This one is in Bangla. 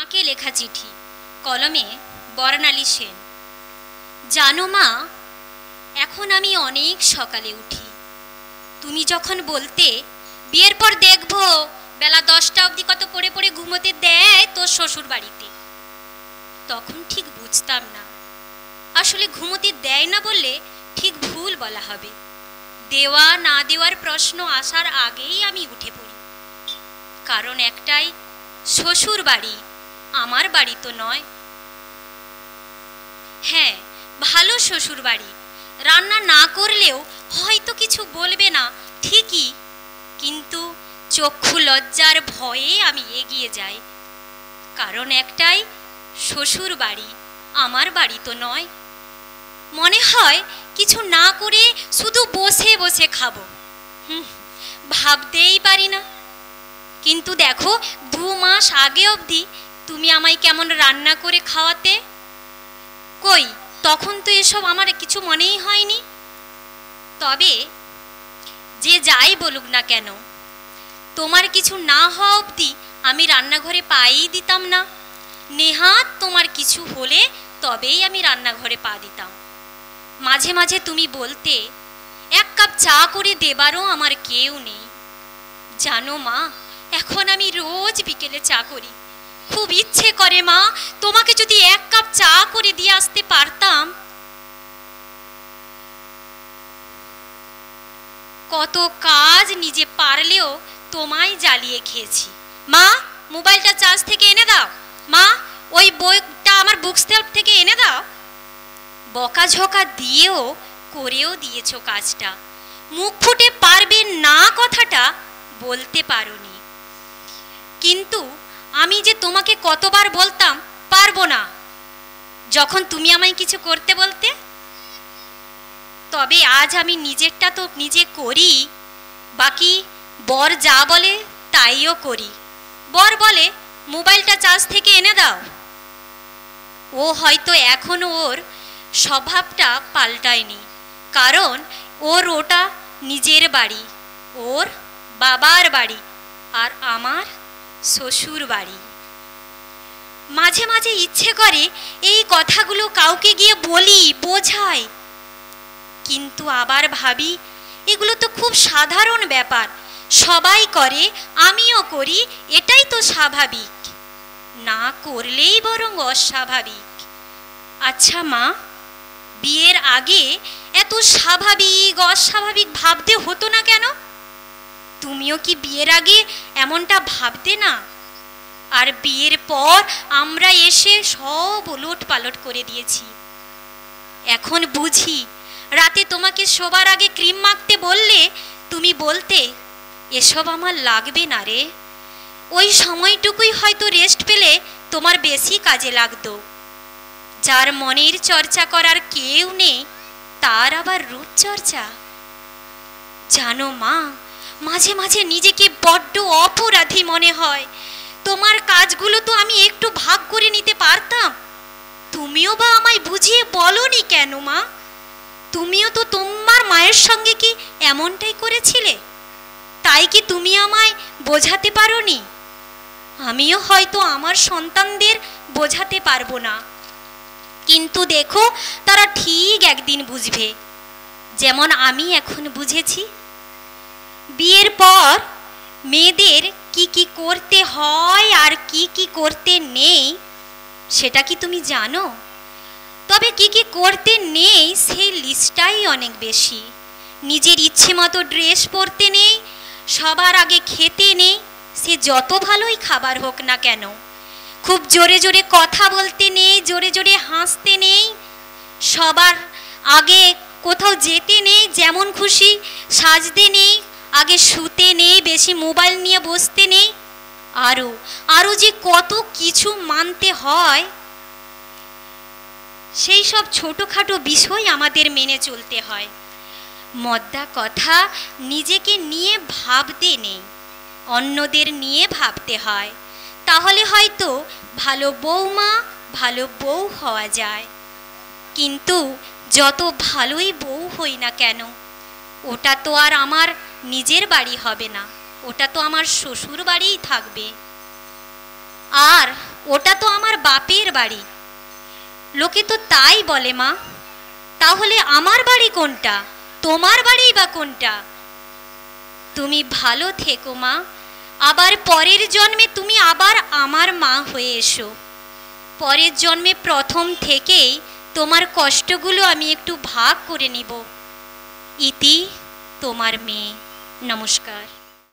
মাকে লেখা চিঠি, কলমে বর্ণালী সেন। জানো মা, এখন আমি অনেক সকালে উঠি। তুমি যখন বলতে বিয়ের পর দেখবো বেলা 10টা অবধি কত পড়ে পড়ে ঘুমোতে দেয় তোর শ্বশুর বাড়িতে, তখন ঠিক বুঝতাম না আসলে ঘুমোতে দেয় না বললে ঠিক ভুল বলা হবে। দেওয়া না দেওয়ার প্রশ্ন আসার আগেই আমি উঠে পড়ি। কারণ একটাই, শ্বশুর বাড়ি আমার বাড়ি তো নয়। হ্যাঁ, ভালো শ্বশুর বাড়ি, রান্না না করলেও হয়তো কিছু বলবে না ঠিকই, কিন্তু চক্ষু লজ্জার ভয়ে আমি এগিয়ে যাই। কারণ একটাই, শ্বশুর বাড়ি আমার বাড়ি তো নয়। মনে হয় কিছু না করে শুধু বসে বসে খাবো, ভাবতেই পারি না। কিন্তু দেখো, 2 মাস আগে অবধি তুমি আমায় কেমন রান্না করে খাওয়াতে। কই, তখন তো এসব আমার কিছু মনেই হয়নি। তবে যে যাই বলুক না কেন, তোমার কিছু না হওয়া অবধি আমি রান্নাঘরে পাই দিতাম না। নেহাত তোমার কিছু হলে তবেই আমি রান্নাঘরে পা দিতাম। মাঝে মাঝে তুমি বলতে, 1 কাপ চা করে দেবারও আমার কেউ নেই। জানো মা, এখন আমি রোজ বিকেলে চা করি। খুব ইচ্ছে করে মা, তোমাকে যদি 1 কাপ চা করে দিয়ে আসতে পারতাম। কত কাজ নিজে পারলেও তোমায় জ্বালিয়ে খেয়েছি। মা, মোবাইলটা চার্জ থেকে এনে দাও। মা, ওই বইটা আমার বুক সেলফ থেকে এনে দাও। বকাঝকা দিয়েও করেও দিয়েছো কাজটা। মুখ ফুটে পারবে না কথাটা বলতে পারোনি। কিন্তু আমি যে তোমাকে কতবার বলতাম পারবো না, যখন তুমি আমায় কিছু করতে বলতে। তবে আজ আমি নিজেরটা তো নিজে করি, বাকি বর যা বলে তাইও করি। বর বলে, মোবাইলটা চার্জ থেকে এনে দাও। ও হয়তো এখনো ওর স্বভাবটা পাল্টায়নি, কারণ ওর ওটা নিজের বাড়ি, ওর বাবার বাড়ি, আর আমার শ্বশুর বাড়ি। মাঝে মাঝে ইচ্ছে করে এই কথাগুলো কাউকে গিয়ে বলি, বোঝাই, কিন্তু আবার ভাবি এগুলো তো খুব সাধারণ ব্যাপার, সবাই করে, আমিও করি, এটাই তো স্বাভাবিক। না করলেই বরং অস্বাভাবিক। আচ্ছা মা, বিয়ের আগে এত স্বাভাবিক অস্বাভাবিক ভাবতে হতো না কেন? তুমিও কি বিয়ের আগে এমনটা ভাবতে না? আর বিয়ের পর আমরা এসে সব ওলট পালট করে দিয়েছি। এখন বুঝি রাতে তোমাকে শোবার আগে ক্রিম মাখতে বললে তুমি বলতে, এসব আমার লাগবে না রে। ওই সময়টুকুই হয়তো রেস্ট পেলে তোমার বেশি কাজে লাগতো। যার মনের চর্চা করার কেউ নেই, তার আবার রূপচর্চা। জানো মা, মাঝে মাঝে নিজেকে বড্ড অপরাধী মনে হয়। তোমার কাজগুলো তো আমি একটু ভাগ করে নিতে পারতাম। তুমিও বা আমায় বুঝিয়ে বলনি কেন মা? তুমিও তো তোমার মায়ের সঙ্গে কি এমনটাই করেছিলে? তাই কি তুমি আমায় বোঝাতে পারোনি? আমিও হয়তো আমার সন্তানদের বোঝাতে পারবো না, কিন্তু দেখো তারা ঠিক একদিন বুঝবে, যেমন আমি এখন বুঝেছি। বিয়ের পর মেয়েদের কি কি করতে হয় আর কি কি করতে নেই সেটা কি তুমি জানো? তবে কি কি করতে নেই সেই লিস্টটাই অনেক বেশি। নিজের ইচ্ছে মতো ড্রেস পরতে নেই, সবার আগে খেতে নেই, সে যত ভালোই খাবার হোক না কেন। খুব জোরে জোরে কথা বলতে নেই, জোরে জোরে হাসতে নেই, সবার আগে কোথাও যেতে নেই, যেমন খুশি সাজতে নেই, আগে শুতে নেই, বেশি মোবাইল নিয়ে বসতে নেই, আরও আরও যে কত কিছু মানতে হয়। সেই সব ছোটোখাটো বিষয় আমাদের মেনে চলতে হয়। মদ্দা কথা, নিজেকে নিয়ে ভাবতে নেই, অন্যদের নিয়ে ভাবতে হয়। তাহলে হয়তো ভালো বৌমা, ভালো বউ হওয়া যায়। কিন্তু যত ভালোই বউ হই না কেন, ওটা তো আর আমার নিজের বাড়ি হবে না, ওটা তো আমার শ্বশুর বাড়িই থাকবে। আর ওটা তো আমার বাপের বাড়ি। লোকে তো তাই বলে মা। তাহলে আমার বাড়ি কোনটা, তোমার বাড়ি বা কোনটা? তুমি ভালো থেকো মা, আবার পরের জন্মে তুমি আবার আমার মা হয়ে এসো। পরের জন্মে প্রথম থেকেই তোমার কষ্টগুলো আমি একটু ভাগ করে নিব। ইতি, তোমার মেয়ে। নমস্কার।